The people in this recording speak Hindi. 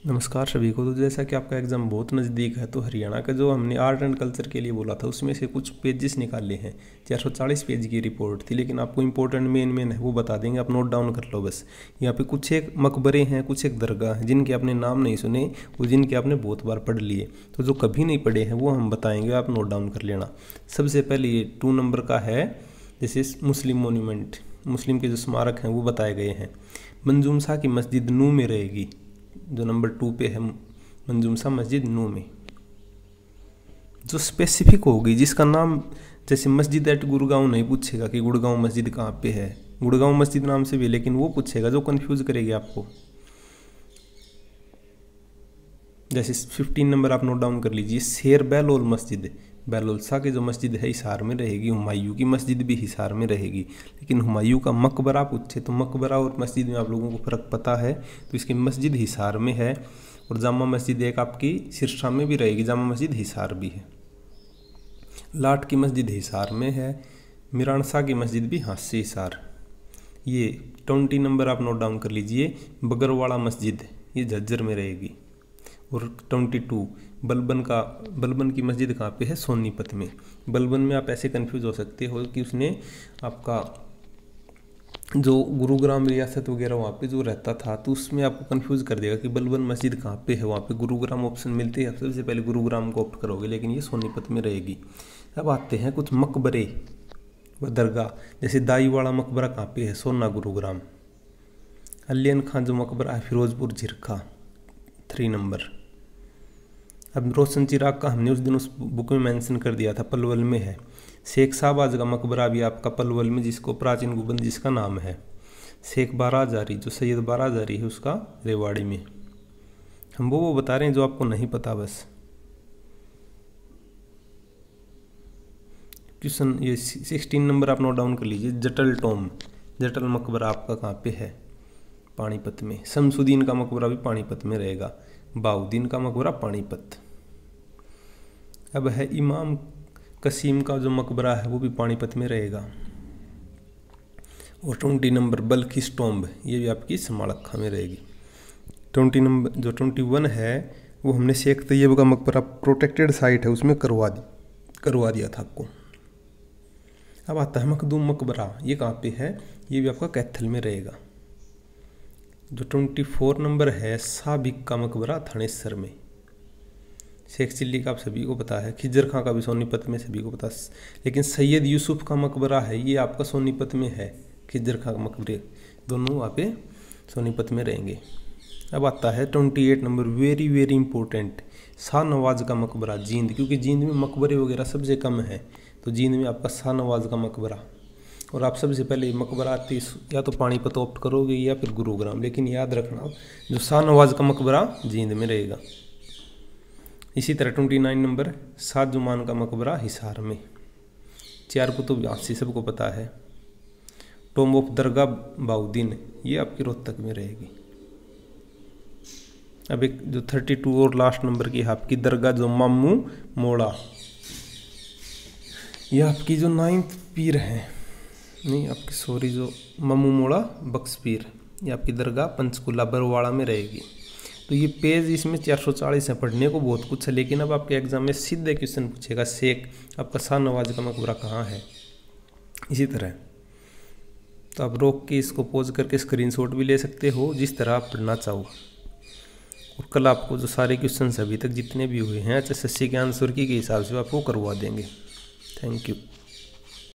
नमस्कार सभी को। तो जैसा कि आपका एग्ज़ाम बहुत नज़दीक है, तो हरियाणा का जो हमने आर्ट एंड कल्चर के लिए बोला था उसमें से कुछ पेजेस निकाले हैं। 440 पेज की रिपोर्ट थी, लेकिन आपको इंपॉर्टेंट मेन है वो बता देंगे, आप नोट डाउन कर लो बस। यहाँ पे कुछ एक मकबरे हैं, कुछ एक दरगाह हैं जिनके आपने नाम नहीं सुने और जिनके आपने बहुत बार पढ़ लिए। तो जो कभी नहीं पढ़े हैं वो हम बताएंगे, आप नोट डाउन कर लेना। सबसे पहले ये 2 नंबर का है, जैसे मुस्लिम मोन्यूमेंट, मुस्लिम के जो स्मारक हैं वो बताए गए हैं। मंजूम शाह की मस्जिद नू में रहेगी, जो नंबर 2 पे है, मंजूम शाह मस्जिद नू में। जो स्पेसिफिक होगी, जिसका नाम, जैसे मस्जिद एट गुड़गांव नहीं पूछेगा कि गुड़गांव मस्जिद कहाँ पे है, गुड़गांव मस्जिद नाम से भी, लेकिन वो पूछेगा जो कंफ्यूज करेगी आपको। जैसे 15 नंबर आप नोट डाउन कर लीजिए, शेर बहलोल मस्जिद, बहलोल शाह की जो मस्जिद है हिसार में रहेगी। हुमायूं की मस्जिद भी हिसार में रहेगी, लेकिन हुमायूं का मकबरा पूछे तो मकबरा और मस्जिद में आप लोगों को फ़र्क पता है, तो इसकी मस्जिद हिसार में है। और जामा मस्जिद एक आपकी सिरसा में भी रहेगी, जामा मस्जिद हिसार भी है। लाट की मस्जिद हिसार में है, मीरान शाह की मस्जिद भी हांसी हिसार। ये 20 नंबर आप नोट डाउन कर लीजिए, बगरवाड़ा मस्जिद, ये झज्जर में रहेगी। और 22 बलबन की मस्जिद कहाँ पे है, सोनीपत में। बलबन में आप ऐसे कंफ्यूज हो सकते हो कि उसने आपका जो गुरुग्राम रियासत वगैरह वहाँ पे जो रहता था, तो उसमें आपको कंफ्यूज कर देगा कि बलबन मस्जिद कहाँ पे है। वहाँ पे गुरुग्राम ऑप्शन मिलते हैं, सबसे पहले गुरुग्राम को ऑप्ट करोगे, लेकिन ये सोनीपत में रहेगी। अब आते हैं कुछ मकबरे व दरगाह, जैसे दाईवाड़ा मकबरा कहाँ पे है, सोना गुरुग्राम। अलियन खां जो मकबरा है फिरोजपुर झिरखा, 3 नंबर। अब रोशन चिराग का हमने उस दिन उस बुक में मेंशन कर दिया था, पलवल में है। शेख शाहबाज का मकबरा भी आपका पलवल में, जिसको प्राचीन गुंबद जिसका नाम है। शेख बाराजारी, जो सैयद बाराजारी है, उसका रेवाड़ी में। हम वो बता रहे हैं जो आपको नहीं पता बस। क्वेश्चन ये 16 नंबर आप नोट डाउन कर लीजिए, जटल टॉम, जटल मकबरा आपका कहाँ पे है, पानीपत में। शमसुद्दीन का मकबरा भी पानीपत में रहेगा। बाउद्दीन का मकबरा पानीपत। अब है इमाम कसीम का जो मकबरा है वो भी पानीपत में रहेगा। और 20 नंबर बल्किस टॉम्ब, ये भी आपकी समालखा में रहेगी। 20 नंबर जो 21 है वो हमने शेख तैयब का मकबरा, प्रोटेक्टेड साइट है, उसमें करवा दिया था आपको। अब आता है मखदूम मकबरा, ये कहाँ पे है, ये भी आपका कैथल में रहेगा। जो 24 नंबर है साबिक का मकबरा, थानेसर में। शेख चिल्ली का आप सभी को पता है, खिजर खां का भी सोनीपत में सभी को पता है, लेकिन सैयद यूसुफ का मकबरा है, ये आपका सोनीपत में है। खिजर खां का मकबरे दोनों वहाँ पे सोनीपत में रहेंगे। अब आता है 28 number, very very important, Shahnawaz का मकबरा, जींद, क्योंकि जींद में मकबरे वगैरह सबसे कम है, तो जींद में आपका शाहनवाज का मकबरा। और आप सबसे पहले मकबरा या तो पानीपत ऑप्ट करोगे या फिर गुरुग्राम, लेकिन याद रखना जो शाहनवाज का मकबरा जींद में रहेगा। इसी तरह 29 नंबर, शाहजुमान का मकबरा हिसार में। 4 कुतुब हांसी सबको पता है। टॉम्ब ऑफ दरगाह बाउद्दीन, ये आपकी रोहतक में रहेगी। अब एक जो 32 और लास्ट नंबर की है आपकी दरगाह जो मामू मोड़ा, ये आपकी जो 9th पीर है, नहीं आपकी सॉरी, जो मामू मोड़ा बख्श पीर, ये आपकी दरगाह पंचकुला बरवाड़ा में रहेगी। तो ये पेज इसमें 440 है, पढ़ने को बहुत कुछ है, लेकिन अब आपके एग्जाम में सीधे क्वेश्चन पूछेगा, शेख आपका शाहनवाज का मकबरा कहाँ है, इसी तरह। तो आप रोक के इसको पॉज करके स्क्रीनशॉट भी ले सकते हो, जिस तरह आप पढ़ना चाहो। और कल आपको जो सारे क्वेश्चन अभी तक जितने भी हुए हैं HSSC के आंसर की के हिसाब से आपको करवा देंगे। Thank you.